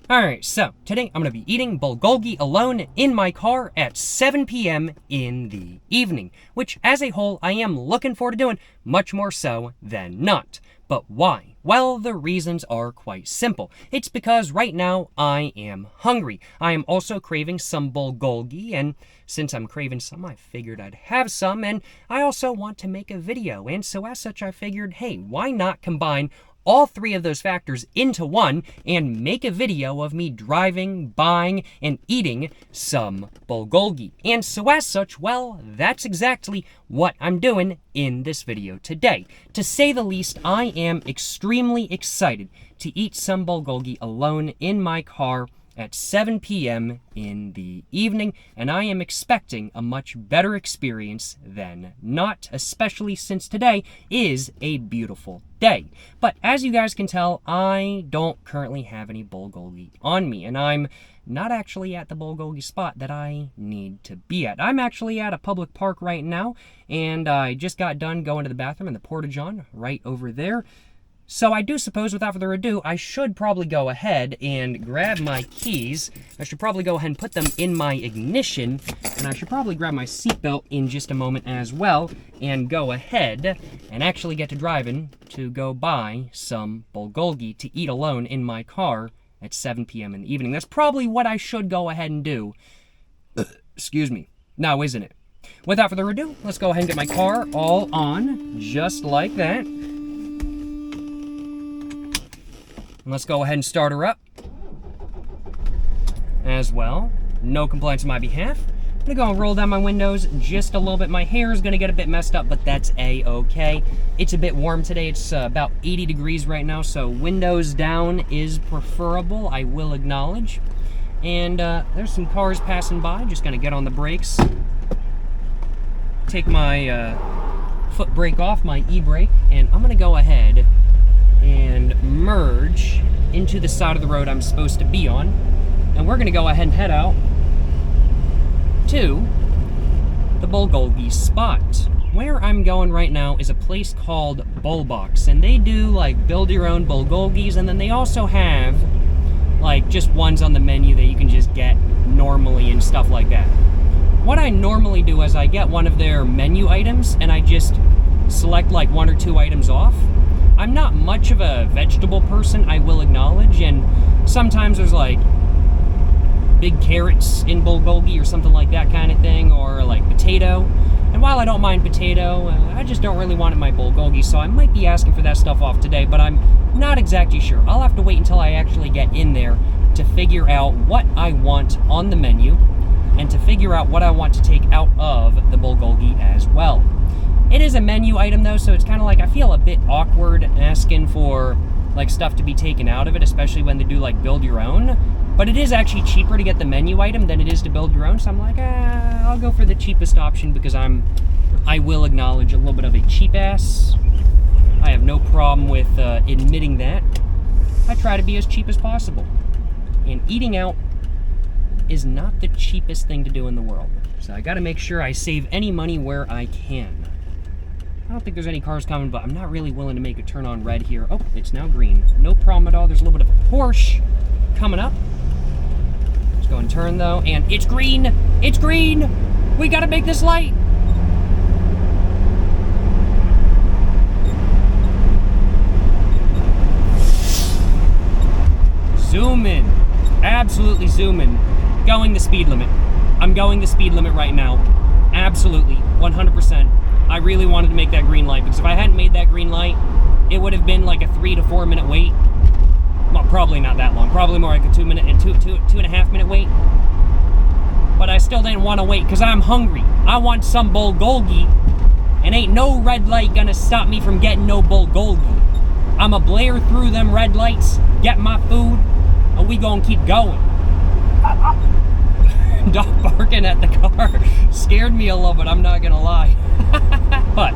Alright, so today I'm going to be eating Bulgolgi Alone in my car at 7 p.m. in the evening, which as a whole I am looking forward to doing, much more so than not. But why? Well, the reasons are quite simple. It's because right now I am hungry. I am also craving some Bulgolgi, and since I'm craving some, I figured I'd have some, and I also want to make a video, and so as such I figured, hey, why not combine all three of those factors into one and make a video of me driving, buying, and eating some Bulgolgi. And so as such, well, that's exactly what I'm doing in this video today. To say the least, I am extremely excited to eat some Bulgolgi alone in my car at 7 p.m. in the evening, and I am expecting a much better experience than not, especially since today is a beautiful day. But as you guys can tell, I don't currently have any Bulgolgi on me, and I'm not actually at the Bulgolgi spot that I need to be at. I'm actually at a public park right now, and I just got done going to the bathroom in the porta-john right over there. So I do suppose, without further ado, I should probably go ahead and grab my keys. I should probably go ahead and put them in my ignition, and I should probably grab my seatbelt in just a moment as well, and go ahead and actually get to driving to go buy some Bulgolgi to eat alone in my car at 7 p.m. in the evening. That's probably what I should go ahead and do. Excuse me. Now, isn't it? Without further ado, let's go ahead and get my car all on, just like that. Let's go ahead and start her up as well. No complaints on my behalf. I'm gonna go and roll down my windows just a little bit. My hair is gonna get a bit messed up, but that's a-okay. It's a bit warm today. It's about 80 degrees right now, so windows down is preferable, I will acknowledge. And there's some cars passing by. Just gonna get on the brakes. Take my foot brake off, my e-brake, and I'm gonna go ahead and merge into the side of the road I'm supposed to be on, and we're gonna go ahead and head out to the Bulgolgi spot. Where I'm going right now is a place called Bulbox, and they do like build your own Bulgolgis, and then they also have like just ones on the menu that you can just get normally and stuff like that. What I normally do is I get one of their menu items and I just select like one or two items off. I'm not much of a vegetable person, I will acknowledge, and sometimes there's like big carrots in Bulgolgi or something like that kind of thing, or like potato. And while I don't mind potato, I just don't really want it in my Bulgolgi, so I might be asking for that stuff off today, but I'm not exactly sure. I'll have to wait until I actually get in there to figure out what I want on the menu and to figure out what I want to take out of the Bulgolgi as well. It is a menu item though, so it's kind of like I feel a bit awkward asking for like stuff to be taken out of it, especially when they do like build your own. But it is actually cheaper to get the menu item than it is to build your own, so I'm like, I'll go for the cheapest option because I will acknowledge a little bit of a cheap ass. I have no problem with admitting that. I try to be as cheap as possible. And eating out is not the cheapest thing to do in the world. So I gotta make sure I save any money where I can. I don't think there's any cars coming, but I'm not really willing to make a turn on red here. Oh, it's now green. No problem at all. There's a little bit of a Porsche coming up. Let's go and turn though, and it's green! It's green! We gotta make this light! Zoom in. Absolutely zoom in. Going the speed limit. I'm going the speed limit right now. Absolutely. 100%. I really wanted to make that green light, because if I hadn't made that green light, it would have been like a 3 to 4 minute wait. Well, probably not that long. Probably more like a 2 and a half minute wait. But I still didn't want to wait because I'm hungry. I want some Bulgolgi, and ain't no red light gonna stop me from getting no Bulgolgi. I'ma blare through them red lights, get my food, and we gonna keep going. Dog barking at the car scared me a little bit, I'm not gonna lie. But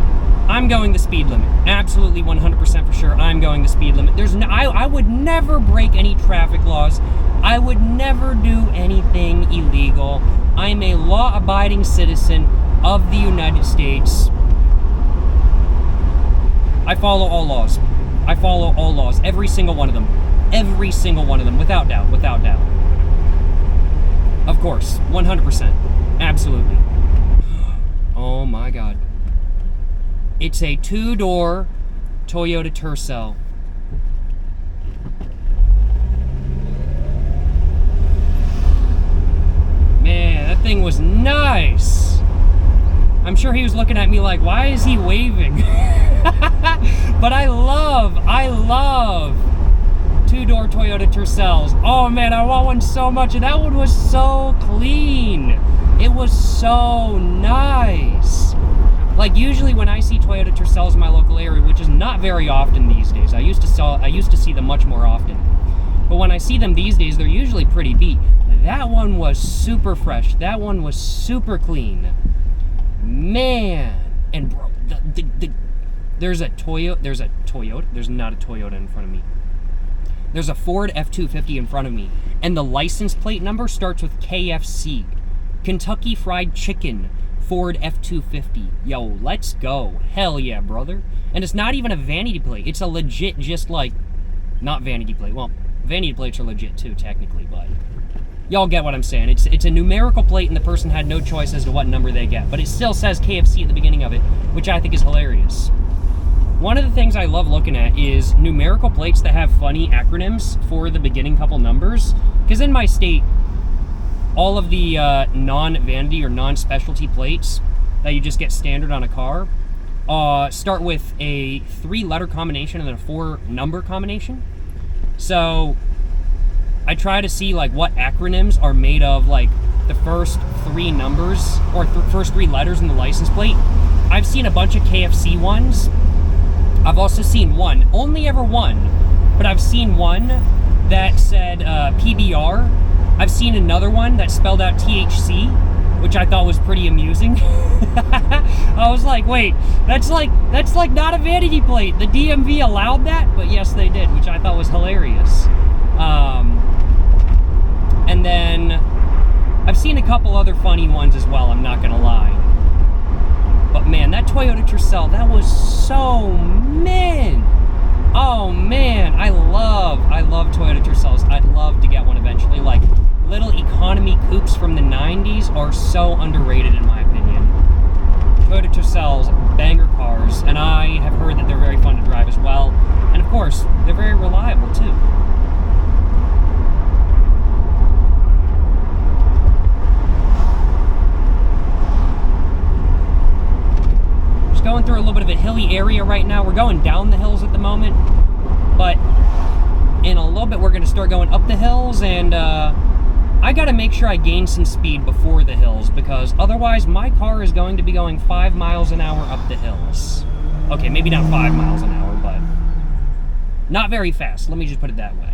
I'm going the speed limit. Absolutely 100% for sure, I'm going the speed limit. I would never break any traffic laws. I would never do anything illegal. I'm a law-abiding citizen of the United States. I follow all laws. I follow all laws, every single one of them. Every single one of them, without doubt, without doubt. Of course, 100%. Absolutely. Oh my God. It's a 2-door Toyota Tercel. Man, that thing was nice. I'm sure he was looking at me like, why is he waving? But I love 2-door Toyota Tercels. Oh man, I want one so much. And that one was so clean. It was so nice. Like usually when I see Toyota Tercels in my local area, which is not very often these days. I used to see them much more often. But when I see them these days, they're usually pretty beat. That one was super fresh. That one was super clean. Man. And bro, there's not a Toyota in front of me. There's a Ford F-250 in front of me, and the license plate number starts with KFC. Kentucky Fried Chicken, Ford F-250. Yo, let's go. Hell yeah, brother. And it's not even a vanity plate. It's a legit, just like, not vanity plate. Well, vanity plates are legit too, technically, but y'all get what I'm saying. It's a numerical plate, and the person had no choice as to what number they get, but it still says KFC at the beginning of it, which I think is hilarious. One of the things I love looking at is numerical plates that have funny acronyms for the beginning couple numbers. Because in my state, all of the non-vanity or non-specialty plates that you just get standard on a car start with a 3-letter combination and then a 4-number combination. So I try to see like what acronyms are made of like the first 3 numbers or first 3 letters in the license plate. I've seen a bunch of KFC ones. I've also seen one, only ever one, but I've seen one that said PBR. I've seen another one that spelled out THC, which I thought was pretty amusing. I was like, wait, that's like not a vanity plate. The DMV allowed that, but yes, they did, which I thought was hilarious. And then I've seen a couple other funny ones as well, I'm not gonna lie. But man, that Toyota Tercel, that was so mint. Oh man, I love Toyota Tercels. I'd love to get one eventually. Like, little economy coupes from the 90s are so underrated in my opinion. Toyota Tercels, banger cars, and I have heard that they're very fun to drive as well. And of course, they're very reliable too. Going through a little bit of a hilly area right now. We're going down the hills at the moment, but in a little bit we're going to start going up the hills, and I got to make sure I gain some speed before the hills, because otherwise my car is going to be going 5 miles an hour up the hills. Okay, maybe not 5 miles an hour, but not very fast. Let me just put it that way.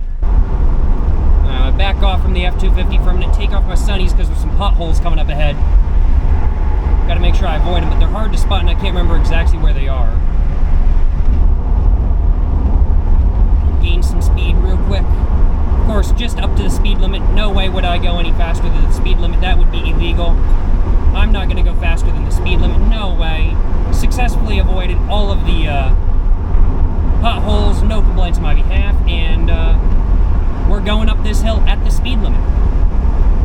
Back off from the F-250 for a minute, take off my sunnies because there's some potholes coming up ahead. Got to make sure I avoid them, but they're hard to spot and I can't remember exactly where they are. Gain some speed real quick. Of course, just up to the speed limit. No way would I go any faster than the speed limit. That would be illegal. I'm not going to go faster than the speed limit. No way. Successfully avoided all of the potholes. No complaints on my behalf. And we're going up this hill at the speed limit.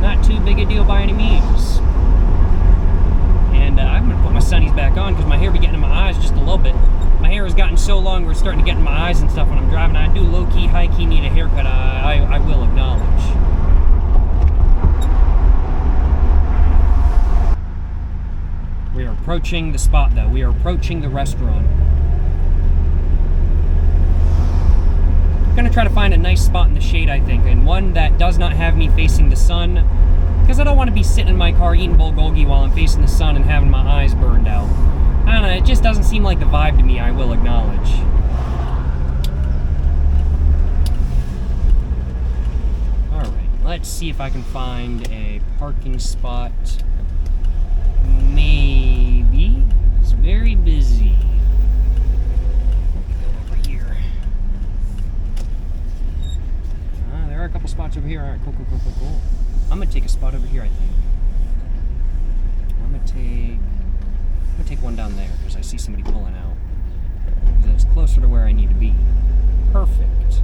Not too big a deal by any means. And I'm going to put my sunnies back on because my hair be getting in my eyes just a little bit. My hair has gotten so long we're starting to get in my eyes and stuff when I'm driving. I do low-key, high-key need a haircut, I will acknowledge. We are approaching the spot though. We are approaching the restaurant. I'm going to try to find a nice spot in the shade, I think, and one that does not have me facing the sun, because I don't want to be sitting in my car eating bulgogi while I'm facing the sun and having my eyes burned out. I don't know, it just doesn't seem like the vibe to me, I will acknowledge. Alright, let's see if I can find a parking spot. Maybe. It's very busy. Over here. There are a couple spots over here. Alright, cool. I'm gonna take a spot over here, I think. I'm gonna take one down there because I see somebody pulling out. That's closer to where I need to be. Perfect.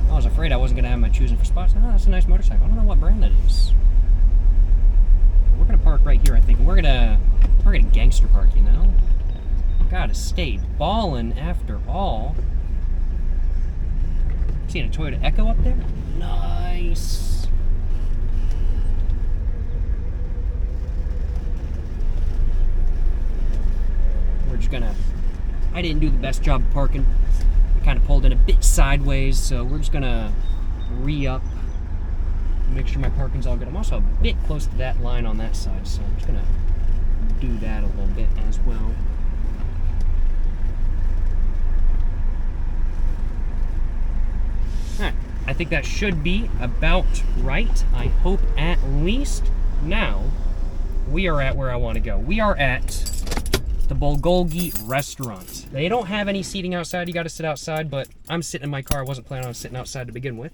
I was afraid I wasn't gonna have my choosing for spots. Oh, that's a nice motorcycle. I don't know what brand that is. We're gonna park right here, I think. We're gonna gangster park, you know? Gotta stay ballin' after all. Seeing a Toyota Echo up there? Nice. We're just gonna... I didn't do the best job of parking. I kind of pulled in a bit sideways, so we're just gonna re-up. Make sure my parking's all good. I'm also a bit close to that line on that side, so I'm just gonna do that a little bit as well. Alright, I think that should be about right. I hope at least. Now, we are at where I want to go. We are at the Bulgolgi restaurant. They don't have any seating outside. You got to sit outside, but I'm sitting in my car. I wasn't planning on sitting outside to begin with.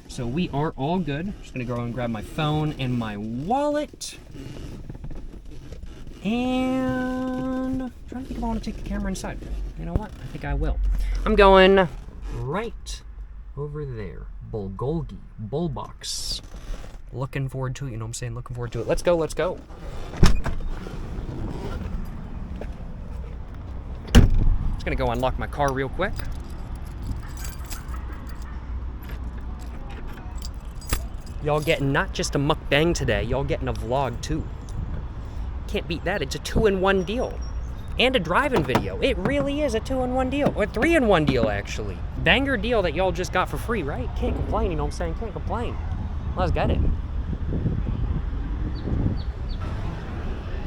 So we are all good. Just going to go and grab my phone and my wallet. And I'm trying to think if I want to take the camera inside. You know what? I think I will. I'm going right over there. Bulgolgi, Bullbox. Looking forward to it, you know what I'm saying? Looking forward to it. Let's go, let's go. Just gonna go unlock my car real quick. Y'all getting not just a mukbang today, y'all getting a vlog too. Can't beat that, it's a 2-in-1 deal. And a driving video. It really is a 2-in-1 deal. Or a 3-in-1 deal, actually. Banger deal that y'all just got for free, right? Can't complain, you know what I'm saying? Can't complain. Let's get it.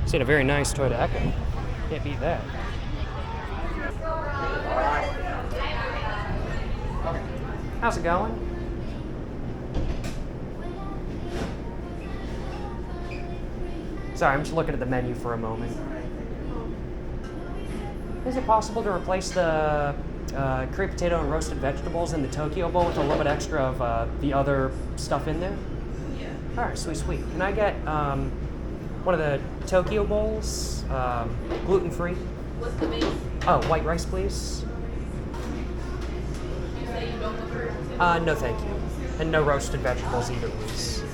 Seen a very nice Toyota Echo. Can't beat that. How's it going? Sorry, I'm just looking at the menu for a moment. Is it possible to replace the curry potato and roasted vegetables in the Tokyo bowl with a little bit extra of the other stuff in there? Yeah. All right, sweet, sweet. Can I get one of the Tokyo bowls, gluten-free? What's the base? Oh, white rice, please. You say you don't want curry potato? No, thank you. And no roasted vegetables either, please. So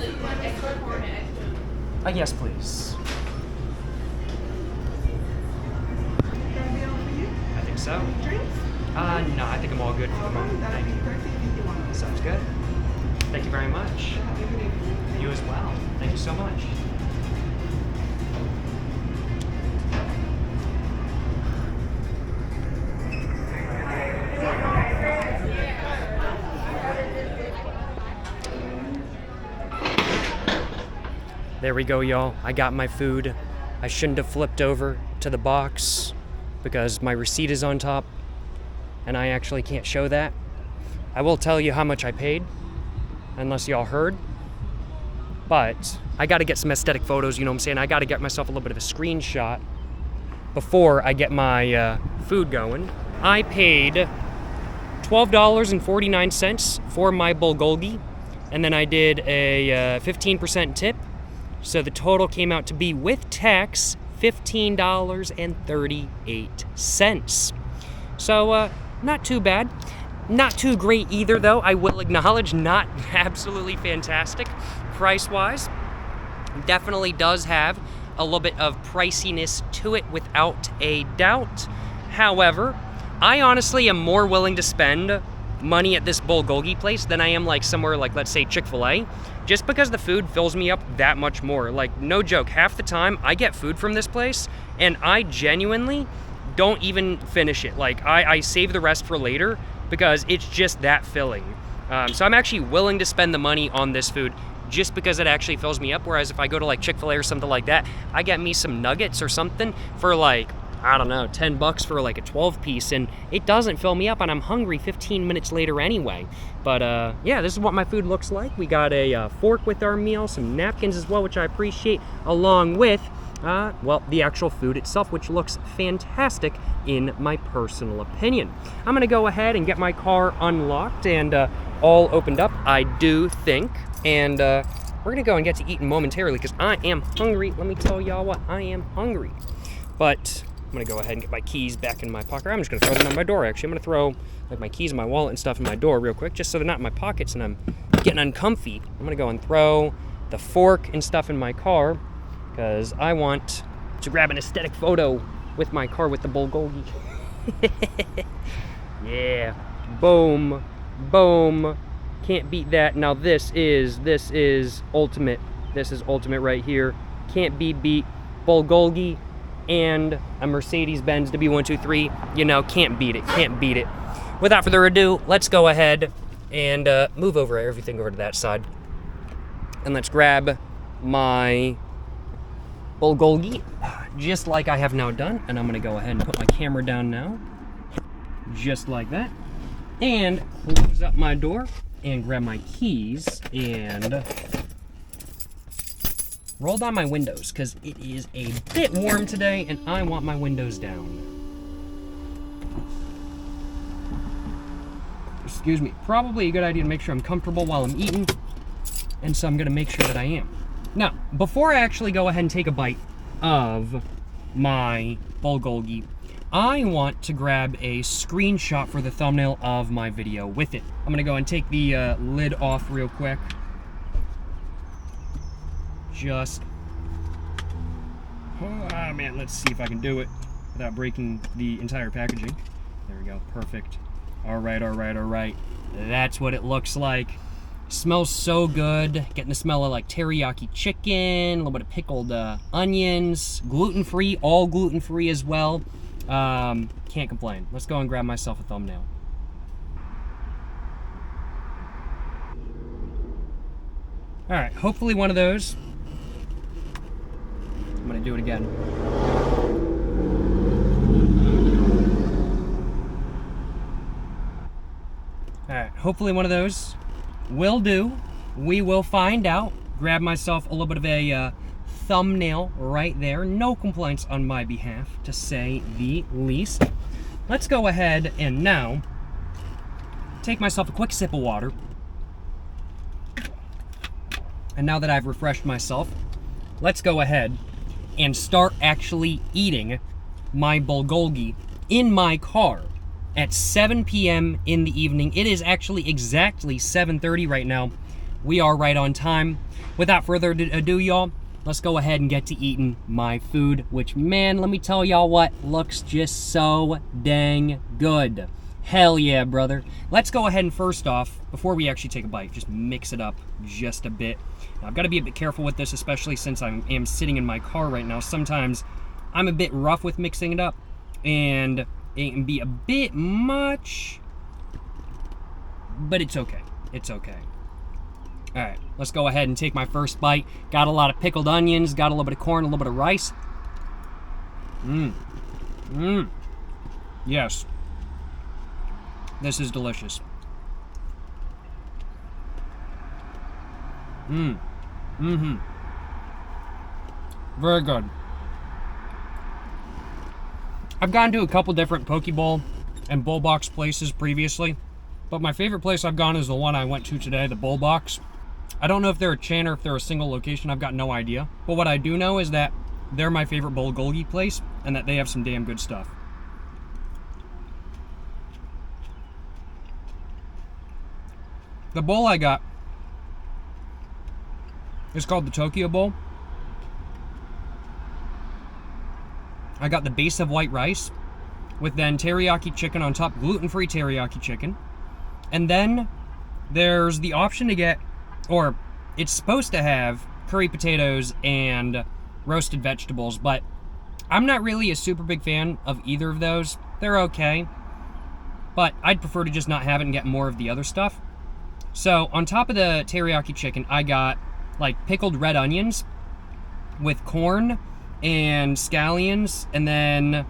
you want extra corn and extra? Yes, please. I think so. No, I think I'm all good for the moment. Thank you. Sounds good. Thank you very much. You as well. Thank you so much. There we go, y'all. I got my food. I shouldn't have flipped over to the box because my receipt is on top and I actually can't show that. I will tell you how much I paid, unless y'all heard. But I gotta get some aesthetic photos, you know what I'm saying? I gotta get myself a little bit of a screenshot before I get my food going. I paid $12.49 for my Bulgolgi, and then I did a 15% tip. So the total came out to be, with tax, $15.38. So, not too bad. Not too great either, though. I will acknowledge, not absolutely fantastic price-wise. Definitely does have a little bit of priciness to it, without a doubt. However, I honestly am more willing to spend money at this Bulgolgi place than I am like somewhere like, let's say, Chick-fil-A, just because the food fills me up that much more. Like, no joke, half the time I get food from this place and I genuinely don't even finish it. Like, I save the rest for later because it's just that filling. So I'm actually willing to spend the money on this food just because it actually fills me up. Whereas if I go to like Chick-fil-A or something like that, I get me some nuggets or something for like, I don't know, 10 bucks for like a 12 piece, and it doesn't fill me up, and I'm hungry 15 minutes later anyway. But yeah, this is what my food looks like. We got a fork with our meal, some napkins as well, which I appreciate, along with, well, the actual food itself, which looks fantastic in my personal opinion. I'm gonna go ahead and get my car unlocked and all opened up, I do think, and we're gonna go and get to eating momentarily because I am hungry. Let me tell y'all what, I am hungry. But I'm gonna go ahead and get my keys back in my pocket. I'm just gonna throw them on my door, actually. I'm gonna throw like my keys and my wallet and stuff in my door real quick, just so they're not in my pockets and I'm getting uncomfy. I'm gonna go and throw the fork and stuff in my car because I want to grab an aesthetic photo with my car with the Bulgolgi. Yeah, boom, boom. Can't beat that. Now this is ultimate. This is ultimate right here. Can't be beat. Bulgolgi and a Mercedes-Benz W123. You know, can't beat it. Can't beat it. Without further ado, let's go ahead and move everything over to that side. And let's grab my Bulgolgi, just like I have now done. And I'm gonna go ahead and put my camera down now, just like that. And close up my door and grab my keys and roll down my windows because it is a bit warm today and I want my windows down. Excuse me. Probably a good idea to make sure I'm comfortable while I'm eating, and so I'm gonna make sure that I am. Now, before I actually go ahead and take a bite of my Bulgolgi, I want to grab a screenshot for the thumbnail of my video with it. I'm gonna go and take the lid off real quick. Just, oh man, let's see if I can do it without breaking the entire packaging. There we go, perfect. All right. That's what it looks like. Smells so good. Getting the smell of like teriyaki chicken, a little bit of pickled onions, gluten-free, all gluten-free as well. Can't complain. Let's go and grab myself a thumbnail. All right, hopefully one of those. I'm gonna do it again. All right, hopefully one of those will do. We will find out. Grab myself a little bit of a thumbnail right there. No complaints on my behalf, to say the least. Let's go ahead and now take myself a quick sip of water. And now that I've refreshed myself, let's go ahead and start actually eating my Bulgolgi in my car at 7 p.m. in the evening. It is actually exactly 7:30 right now. We are right on time. Without further ado, y'all, let's go ahead and get to eating my food, which, man, let me tell y'all what, looks just so dang good. Hell yeah, brother. Let's go ahead and first off, before we actually take a bite, just mix it up just a bit. Now, I've got to be a bit careful with this, especially since I am sitting in my car right now. Sometimes I'm a bit rough with mixing it up, and it can be a bit much, but it's okay. It's okay. All right, let's go ahead and take my first bite. Got a lot of pickled onions, got a little bit of corn, a little bit of rice. Yes. This is delicious. Very good. I've gone to a couple different Poke Bowl and Bowl Box places previously, but my favorite place I've gone is the one I went to today, the Bowl Box. I don't know if they're a chain or if they're a single location. I've got no idea. But what I do know is that they're my favorite Bulgolgi place and that they have some damn good stuff. The bowl I got is called the Tokyo Bowl. I got the base of white rice with then teriyaki chicken on top, gluten-free teriyaki chicken. And then there's the option to get, or it's supposed to have, curry potatoes and roasted vegetables, but I'm not really a super big fan of either of those. They're okay, but I'd prefer to just not have it and get more of the other stuff. So on top of the teriyaki chicken, I got like pickled red onions with corn and scallions, and then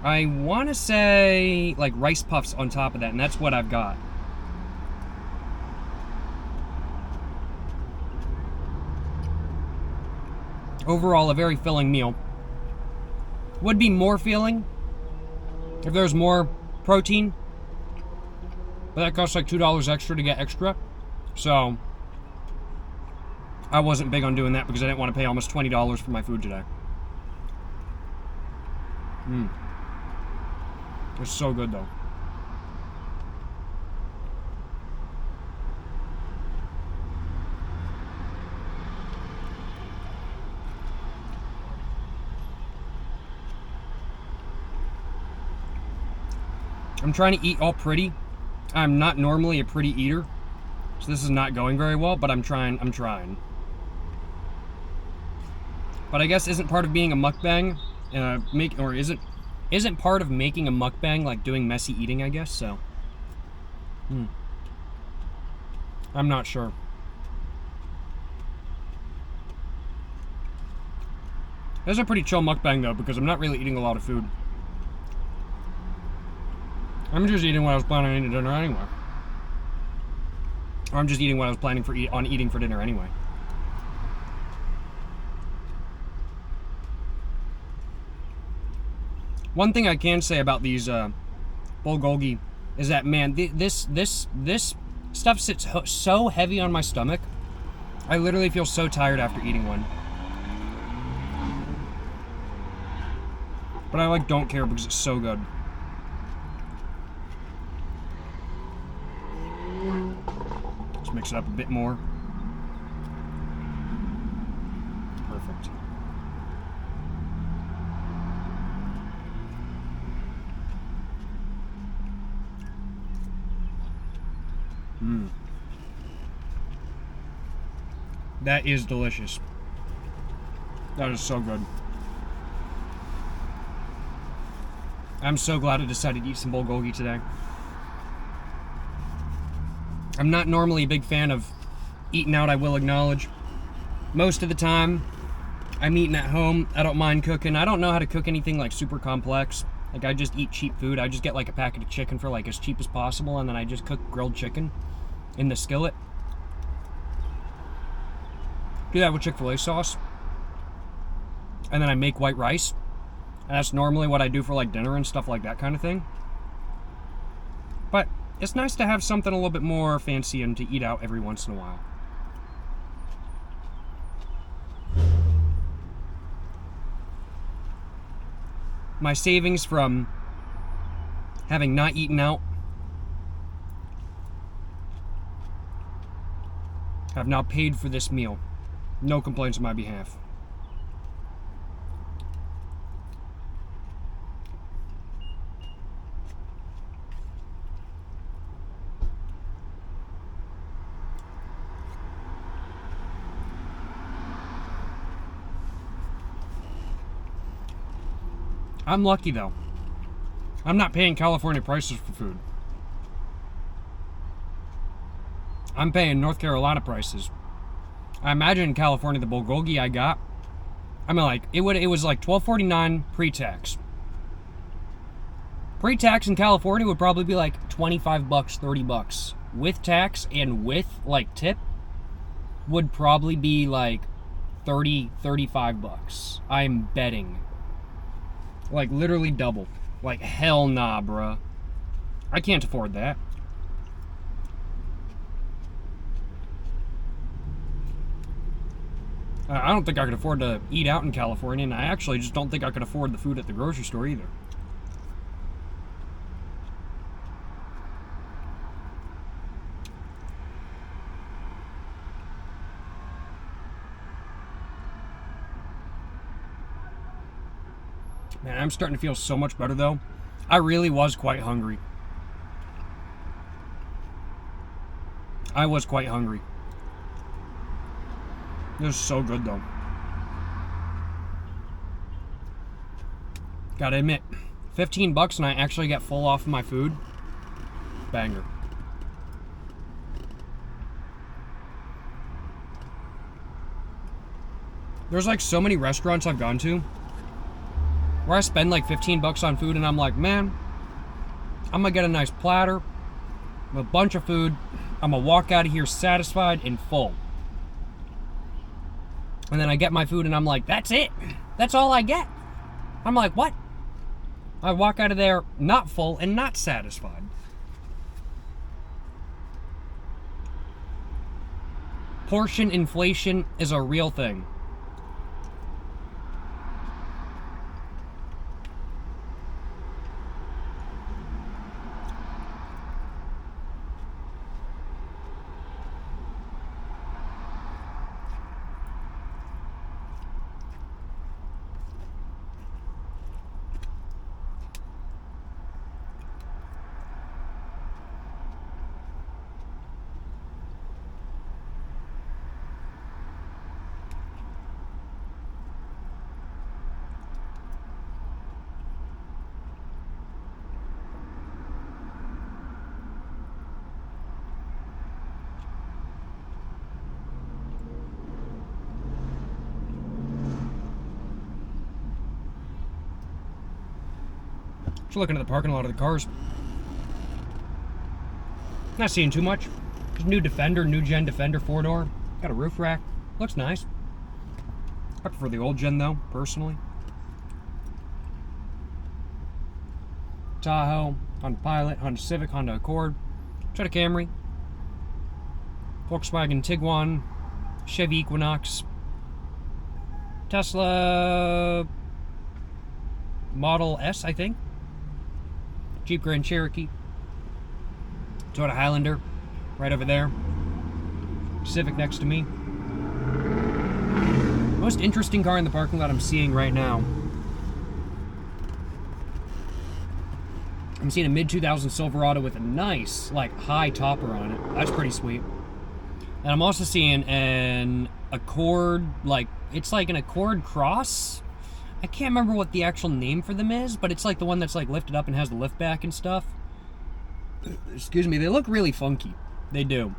I want to say like rice puffs on top of that, and that's what I've got. Overall, a very filling meal. Would be more filling if there's more protein, but that costs like $2 extra to get extra, so I wasn't big on doing that because I didn't want to pay almost $20 for my food today. It's so good though. I'm trying to eat all pretty. I'm not normally a pretty eater, so this is not going very well, but I'm trying. But I guess isn't part of being a mukbang, isn't part of making a mukbang like doing messy eating, I guess, so. I'm not sure. This is a pretty chill mukbang though, because I'm not really eating a lot of food. I'm just eating what I was planning on eating dinner anyway. Or I'm just eating what I was planning on eating for dinner anyway. One thing I can say about these bulgogi is that, man, this stuff sits so heavy on my stomach. I literally feel so tired after eating one. But I like don't care because it's so good. Let's mix it up a bit more. Perfect. That is delicious. That is so good. I'm so glad I decided to eat some bulgogi today. I'm not normally a big fan of eating out, I will acknowledge. Most of the time, I'm eating at home. I don't mind cooking. I don't know how to cook anything like super complex. Like, I just eat cheap food. I just get like a packet of chicken for like as cheap as possible, and then I just cook grilled chicken in the skillet. Do that with Chick-fil-A sauce. And then I make white rice. And that's normally what I do for like dinner and stuff like that kind of thing. But it's nice to have something a little bit more fancy and to eat out every once in a while. My savings from having not eaten out have now paid for this meal. No complaints on my behalf. I'm lucky though. I'm not paying California prices for food. I'm paying North Carolina prices. I imagine in California the bulgogi I got, I mean, like it was like $12.49 pre-tax. Pre-tax in California would probably be like $25, $30. With tax and with like tip would probably be like $30, $35. I'm betting. Like literally double. Like hell nah, bruh. I can't afford that. I don't think I could afford to eat out in California, and I actually just don't think I could afford the food at the grocery store either. Man, I'm starting to feel so much better though. I really was quite hungry. I was quite hungry. This is so good though. Gotta admit, $15 and I actually get full off of my food. Banger. There's like so many restaurants I've gone to where I spend like $15 on food and I'm like, man, I'm gonna get a nice platter with a bunch of food. I'm gonna walk out of here satisfied and full. And then I get my food and I'm like, that's it. That's all I get. I'm like, what? I walk out of there not full and not satisfied. Portion inflation is a real thing. Just looking at the parking lot of the cars. Not seeing too much. There's new Defender, new gen Defender 4-door. Got a roof rack. Looks nice. I prefer the old gen though, personally. Tahoe, Honda Pilot, Honda Civic, Honda Accord, Toyota Camry, Volkswagen Tiguan, Chevy Equinox, Tesla Model S, I think, Jeep Grand Cherokee, Toyota Highlander, right over there, Civic next to me. Most interesting car in the parking lot I'm seeing right now. I'm seeing a mid-2000 Silverado with a nice, like, high topper on it. That's pretty sweet. And I'm also seeing an Accord, like, it's like an Accord Cross. I can't remember what the actual name for them is, but it's like the one that's, like, lifted up and has the lift back and stuff. Excuse me, they look really funky. They do.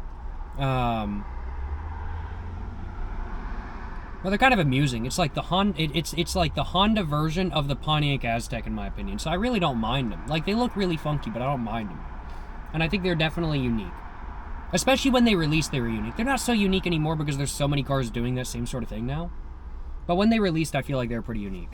Well, they're kind of amusing. It's like the it's like the Honda version of the Pontiac Aztek, in my opinion. So I really don't mind them. Like, they look really funky, but I don't mind them. And I think they're definitely unique. Especially when they released, they were unique. They're not so unique anymore because there's so many cars doing that same sort of thing now. But when they released, I feel like they were pretty unique.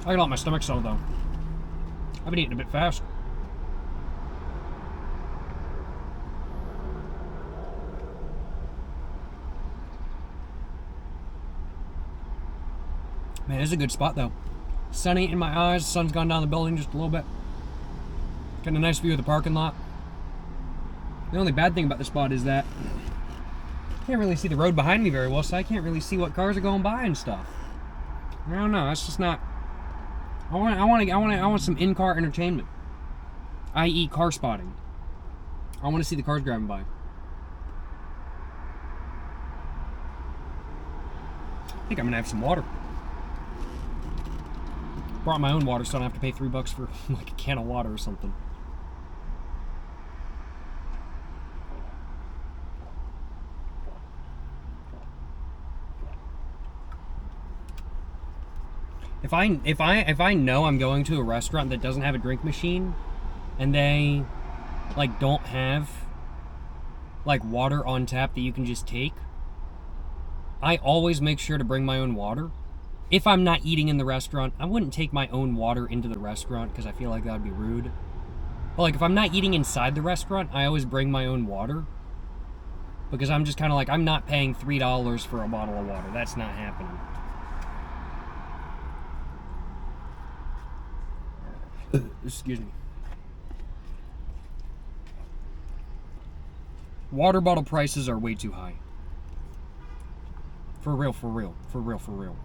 I got all my stomach settled though. I've been eating a bit fast. Man, this is a good spot though. Sunny in my eyes, the sun's gone down the building just a little bit. Getting a nice view of the parking lot. The only bad thing about this spot is that I can't really see the road behind me very well, so I can't really see what cars are going by and stuff. I don't know, that's just not. I want some in-car entertainment, i.e. car spotting. I want to see the cars driving by. I think I'm gonna have some water. Brought my own water, so I don't have to pay $3 for like a can of water or something. If I know I'm going to a restaurant that doesn't have a drink machine, and they like don't have like water on tap that you can just take, I always make sure to bring my own water. If I'm not eating in the restaurant, I wouldn't take my own water into the restaurant because I feel like that would be rude. But like if I'm not eating inside the restaurant, I always bring my own water because I'm just kind of like, I'm not paying $3 for a bottle of water. That's not happening. Excuse me. Water bottle prices are way too high. For real, for real, for real, for real.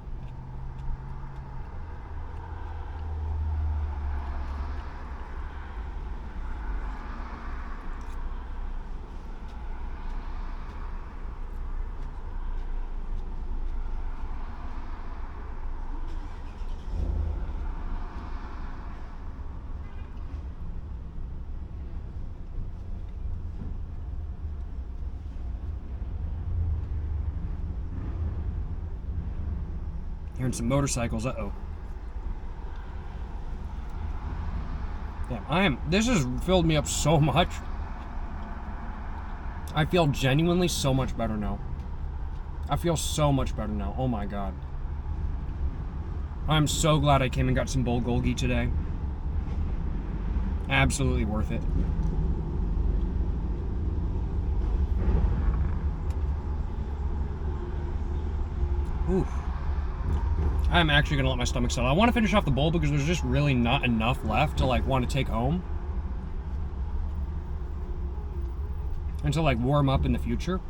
Hearing some motorcycles, uh-oh. Yeah, this has filled me up so much. I feel genuinely so much better now. I feel so much better now, oh my god. I'm so glad I came and got some Bulgolgi today. Absolutely worth it. Oof. I'm actually gonna let my stomach settle. I want to finish off the bowl because there's just really not enough left to like want to take home and to like warm up in the future.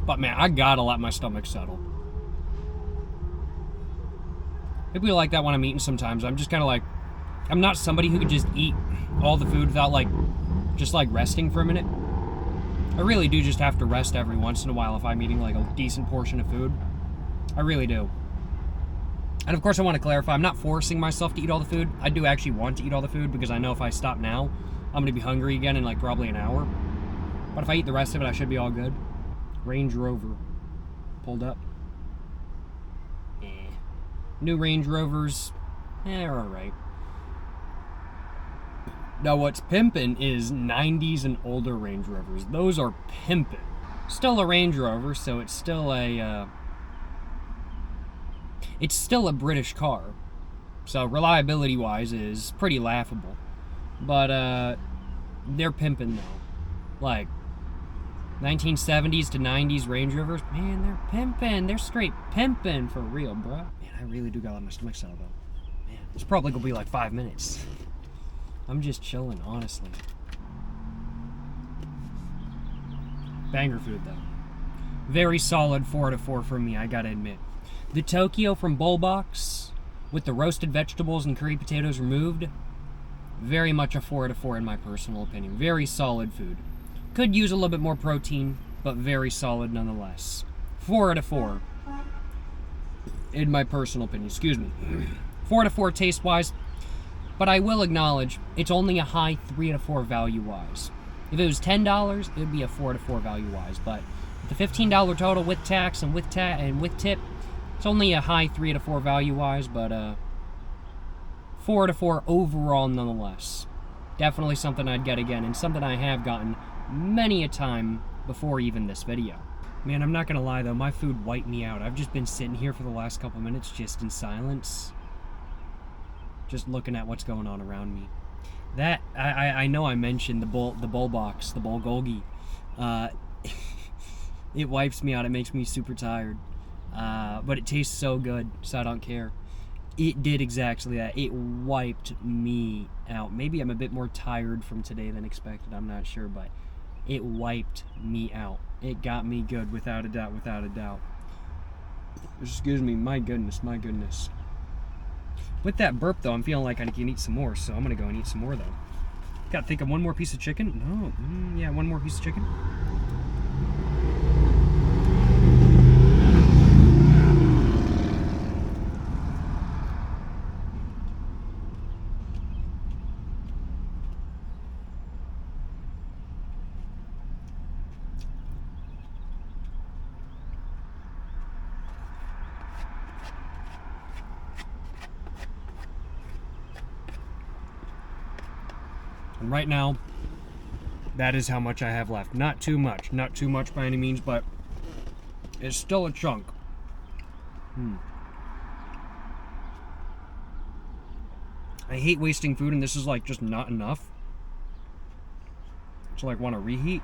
But man, I gotta let my stomach settle. Maybe like that when I'm eating sometimes. I'm just kind of like, I'm not somebody who could just eat all the food without like, just like resting for a minute. I really do just have to rest every once in a while if I'm eating like a decent portion of food. I really do. And of course, I want to clarify, I'm not forcing myself to eat all the food. I do actually want to eat all the food because I know if I stop now, I'm going to be hungry again in like probably an hour. But if I eat the rest of it, I should be all good. Range Rover. Pulled up. New Range Rovers, they're alright. Now what's pimpin' is 90s and older Range Rovers. Those are pimpin'. Still a Range Rover, so it's still a British car. So reliability-wise is pretty laughable. But they're pimpin' though. Like 1970s to 90s Range Rovers, man, they're pimpin'. They're straight pimpin' for real, bro. Man, I really do got a lot of my stomach settled though. Man, it's probably gonna be like 5 minutes. I'm just chilling, honestly. Banger food though. Very solid 4 out of 4 from me, I gotta admit. The Tokyo from Bowl-Box, with the roasted vegetables and curry potatoes removed, very much a 4 out of 4 in my personal opinion. Very solid food. Could use a little bit more protein, but very solid nonetheless. 4 out of 4. In my personal opinion, excuse me. 4 out of 4 taste-wise, but I will acknowledge it's only a high 3 out of 4 value-wise. If it was $10, it would be a 4 out of 4 value-wise, but the $15 total with tax and with tip, it's only a high 3 out of 4 value-wise, but 4 out of 4 overall nonetheless. Definitely something I'd get again, and something I have gotten many a time before even this video. Man, I'm not gonna lie though, my food wiped me out. I've just been sitting here for the last couple minutes just in silence, just looking at what's going on around me. That I know I mentioned the bowl box, the Bulgolgi. It wipes me out. It makes me super tired, but it tastes so good, so I don't care. It did exactly that. It wiped me out. Maybe I'm a bit more tired from today than expected. I'm not sure, but it wiped me out. It got me good, without a doubt, without a doubt. Excuse me, my goodness, my goodness. With that burp, though, I'm feeling like I can eat some more, so I'm going to go and eat some more, though. Gotta think of one more piece of chicken. No, yeah, one more piece of chicken. And right now, that is how much I have left. Not too much. Not too much by any means, but it's still a chunk. I hate wasting food, and this is like just not enough to like want to reheat.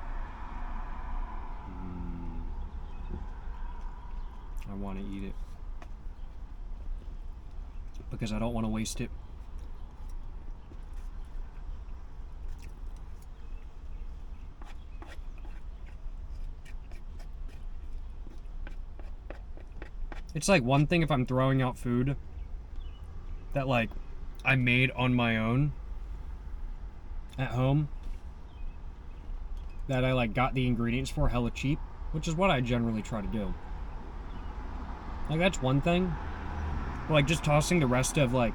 I want to eat it because I don't want to waste it. It's like one thing if I'm throwing out food that like I made on my own at home, that I like got the ingredients for hella cheap, which is what I generally try to do. Like that's one thing, but like just tossing the rest of like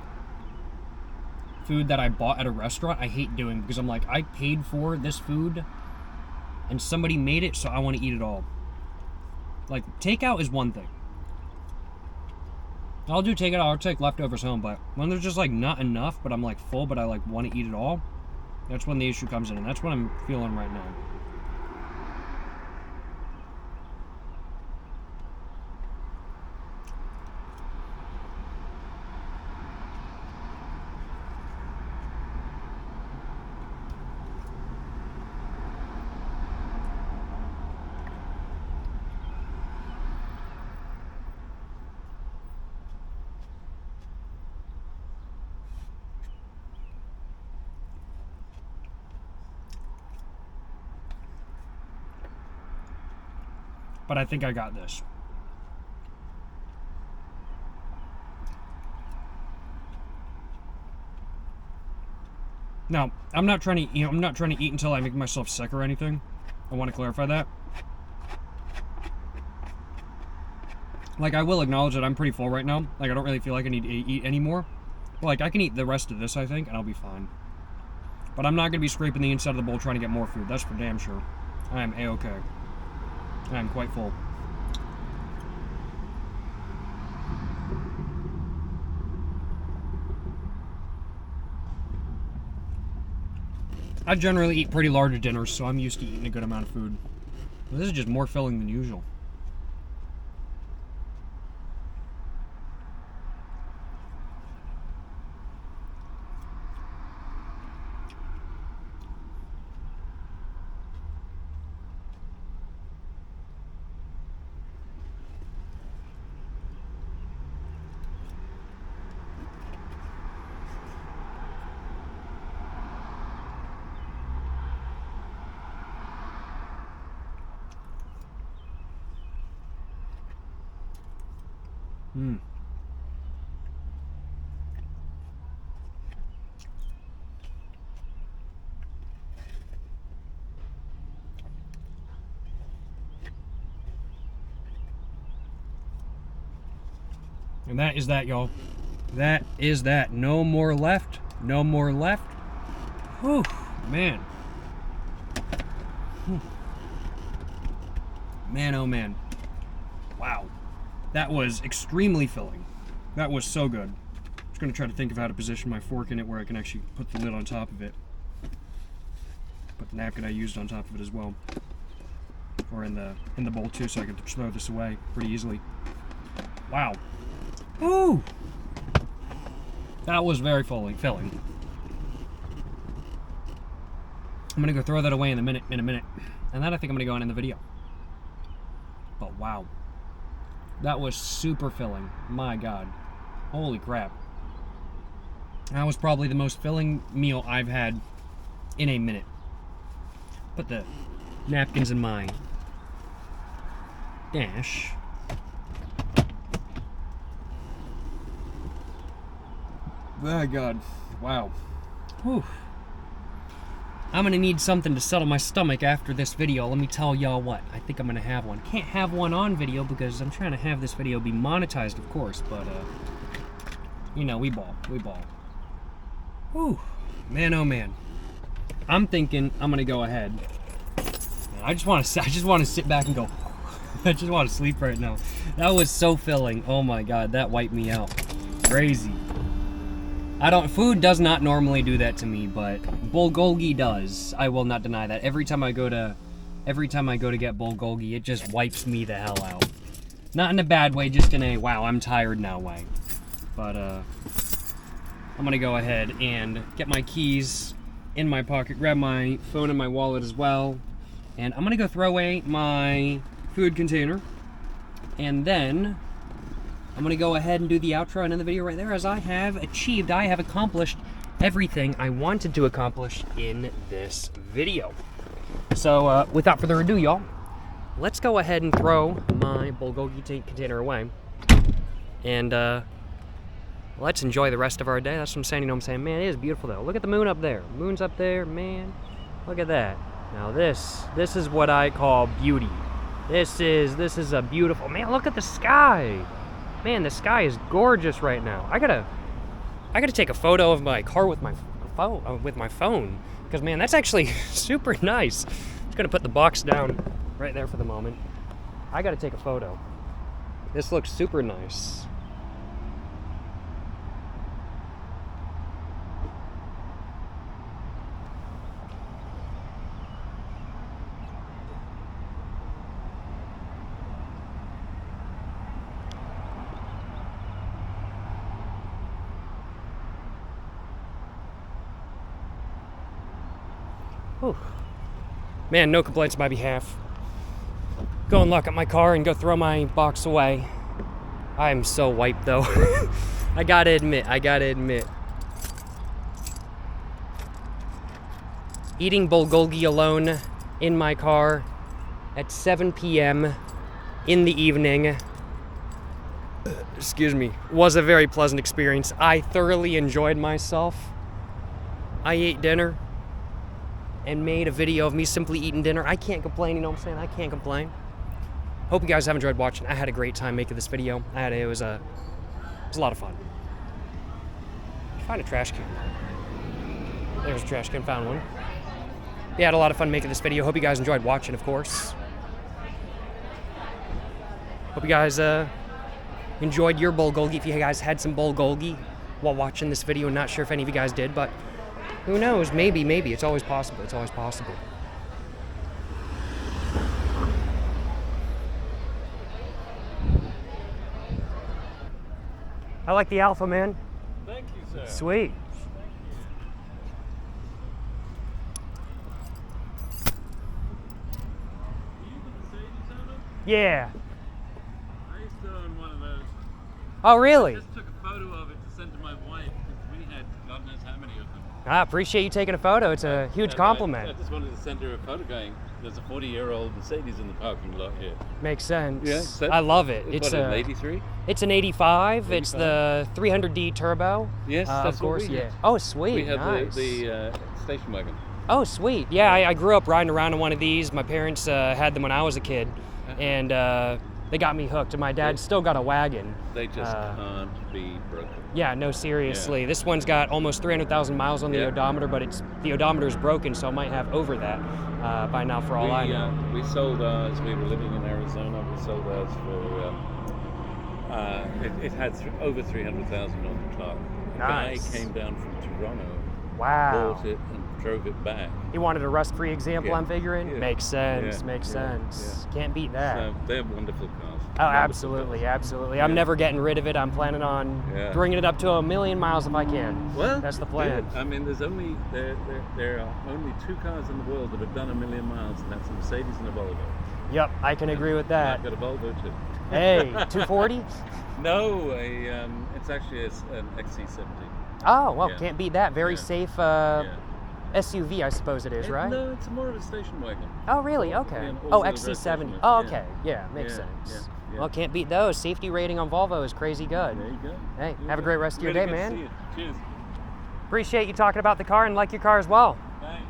food that I bought at a restaurant, I hate doing, because I'm like, I paid for this food and somebody made it, so I want to eat it all. Like takeout is one thing. I'll do takeout, I'll take leftovers home, but when there's just like not enough, but I'm like full, but I like want to eat it all, that's when the issue comes in, and that's what I'm feeling right now. But I think I got this. Now, I'm not trying to eat until I make myself sick or anything. I want to clarify that. Like, I will acknowledge that I'm pretty full right now. Like, I don't really feel like I need to eat anymore. Like, I can eat the rest of this, I think, and I'll be fine. But I'm not going to be scraping the inside of the bowl trying to get more food. That's for damn sure. I am A-okay. I am quite full. I generally eat pretty large dinners, so I'm used to eating a good amount of food. But this is just more filling than usual. Mm. And that is that, y'all. That is that. No more left. No more left. Whew, man. Whew. Man, oh man. Wow. That was extremely filling. That was so good. I'm just going to try to think of how to position my fork in it where I can actually put the lid on top of it. Put the napkin I used on top of it as well. Or in the bowl too, so I can throw this away pretty easily. Wow. Woo! That was very filling. I'm gonna go throw that away in a minute. And then I think I'm gonna go on in the video. But wow. That was super filling. My God. Holy crap. That was probably the most filling meal I've had in a minute. Put the napkins in my dash. My God. Wow. Whew. I'm gonna need something to settle my stomach after this video. Let me tell y'all what. I think I'm gonna have one. Can't have one on video because I'm trying to have this video be monetized, of course, but you know, we ball. Whew. Man, oh man. I'm thinking I'm gonna go ahead. I just want to sit back and go. I just want to sleep right now. That was so filling. Oh my God, that wiped me out. Crazy. Food does not normally do that to me, but Bulgolgi does. I will not deny that. Every time I go to get Bulgolgi, it just wipes me the hell out. Not in a bad way, just in a wow, I'm tired now way. But I'm gonna go ahead and get my keys in my pocket, grab my phone and my wallet as well, and I'm gonna go throw away my food container, and then I'm gonna go ahead and do the outro and end the video right there, as I have accomplished everything I wanted to accomplish in this video. So without further ado, y'all, let's go ahead and throw my Bulgolgi container away, and let's enjoy the rest of our day. That's what I'm saying. You know what I'm saying? Man, it is beautiful though. Look at the moon up there. Moon's up there, man. Look at that. Now this is what I call beauty. This is a beautiful, man, look at the sky. Man, the sky is gorgeous right now. I gotta take a photo of my car with my phone, because man, that's actually super nice. Just gonna put the box down right there for the moment. I gotta take a photo. This looks super nice. Whew. Man, no complaints on my behalf. Go and lock up my car and go throw my box away. I am so wiped though. I gotta admit. Eating Bulgolgi alone in my car at 7 p.m. in the evening, excuse me, was a very pleasant experience. I thoroughly enjoyed myself. I ate dinner and made a video of me simply eating dinner. I can't complain, you know what I'm saying? I can't complain. hope you guys have enjoyed watching. I had a great time making this video. It was a lot of fun. Find a trash can. There's a trash can, found one. Yeah, I had a lot of fun making this video. Hope you guys enjoyed watching, of course. Hope you guys enjoyed your Bulgolgi. If you guys had some Bulgolgi while watching this video, not sure if any of you guys did, but who knows? Maybe. It's always possible. It's always possible. I like the Alpha, man. Thank you, sir. Sweet. Yeah. I used to own one of those. Oh, really? I just took a photo of it to send to my wife because we had God knows how many of them. I appreciate you taking a photo. It's a huge compliment. I just wanted to send her a photo going, there's a 40-year-old Mercedes in the parking lot here. Makes sense. Yeah, so I love it. It's an 83? It's an 85. It's the 300D turbo. Yes, that's of course. what we had. Oh, sweet. We had nice. the station wagon. Oh, sweet. Yeah, I grew up riding around in one of these. My parents had them when I was a kid, and they got me hooked. And my dad's still got a wagon. They just can't be broken. Yeah, no, seriously. Yeah. This one's got almost 300,000 miles on the odometer, but the odometer's broken, so it might have over that by now, for all I know. We sold ours. We were living in Arizona. We sold ours for. It had over 300,000 on the clock. Nice. A guy came down from Toronto. Wow. Bought it and drove it back. He wanted a rust-free example, Yeah. I'm figuring? Yeah. Makes sense, Yeah. makes Yeah. sense. Can't beat that. So they're wonderful cars. Oh, Wonderful absolutely, cars. absolutely. I'm never getting rid of it. I'm planning on bringing it up to 1,000,000 miles if I can. Well, that's the plan. I mean, there are only 2 cars in the world that have done 1,000,000 miles, and that's a Mercedes and a Volvo. Yep, I can agree with that. I've got a Volvo too. Hey, 240? No, it's actually an XC70. Oh, well, Yeah. can't beat that. Very Yeah. safe Yeah. SUV, I suppose it is, right? No, it's more of a station wagon. Oh, really? Okay. Yeah, Oh, also XC70. the Oh, rest okay. Yeah, makes Yeah, sense. yeah. Well, can't beat those. Safety rating on Volvo is crazy good. There you go. Hey, There you have a go. great rest of your Really day, good to man. see you. Cheers. Appreciate you talking about the car and like your car as well. Thanks.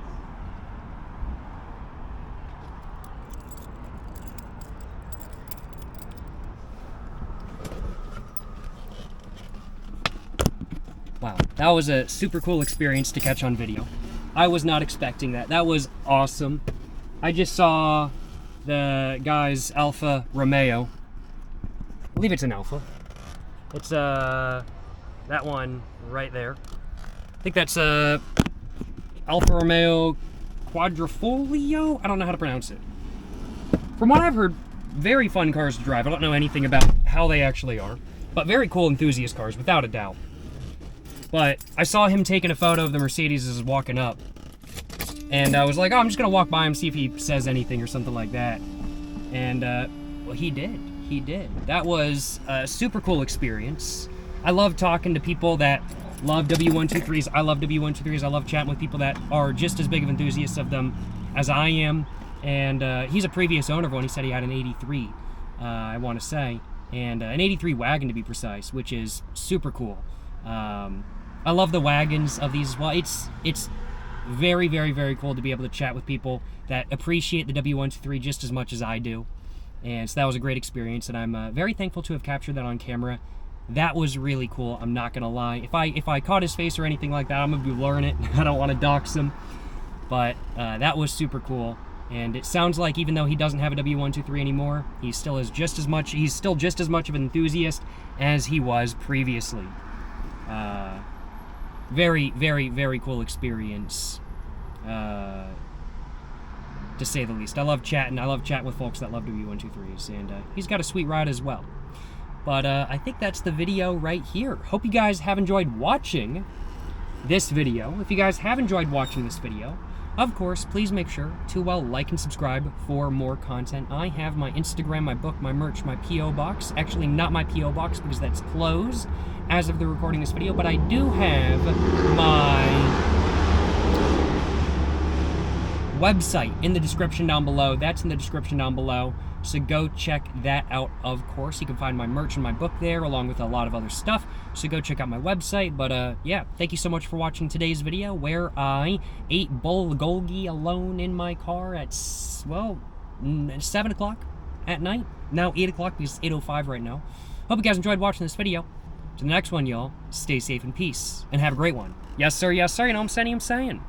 Wow, that was a super cool experience to catch on video. I was not expecting that. That was awesome. I just saw the guy's Alfa Romeo. I believe it's an Alfa. It's that one right there. I think that's Alfa Romeo Quadrifoglio. I don't know how to pronounce it. From what I've heard, very fun cars to drive. I don't know anything about how they actually are, but very cool enthusiast cars, without a doubt. But I saw him taking a photo of the Mercedes as walking up, and I was like, oh, I'm just gonna walk by him, see if he says anything or something like that. And well, he did. He did. That was a super cool experience. I love talking to people that love W123s. I love W123s. I love chatting with people that are just as big of enthusiasts of them as I am. And he's a previous owner of one. He said he had an 83, I want to say, and an 83 wagon to be precise, which is super cool. I love the wagons of these as well. It's very, very, very cool to be able to chat with people that appreciate the W123 just as much as I do. And so that was a great experience, and I'm very thankful to have captured that on camera. That was really cool, I'm not gonna lie. If I caught his face or anything like that, I'm gonna be blurring it. I don't want to dox him. But that was super cool. And it sounds like even though he doesn't have a W123 anymore, he's still just as much of an enthusiast as he was previously. Very, very, very cool experience, to say the least. I love chatting with folks that love W123s, and he's got a sweet ride as well. But I think that's the video right here. Hope you guys have enjoyed watching this video. If you guys have enjoyed watching this video, of course, please make sure to like and subscribe for more content. I have my Instagram, my book, my merch, my P.O. box. Actually, not my P.O. box because that's closed as of the recording of this video, but I do have my website in the description down below. That's in the description down below. So go check that out, of course. You can find my merch and my book there, along with a lot of other stuff. So go check out my website. But yeah, thank you so much for watching today's video, where I ate Bulgolgi alone in my car at, well, 7 o'clock. at night. Now 8 o'clock because it's 8:05 right now. Hope you guys enjoyed watching this video. To the next one, y'all, stay safe and peace, and have a great one. Yes, sir, you know what I'm saying?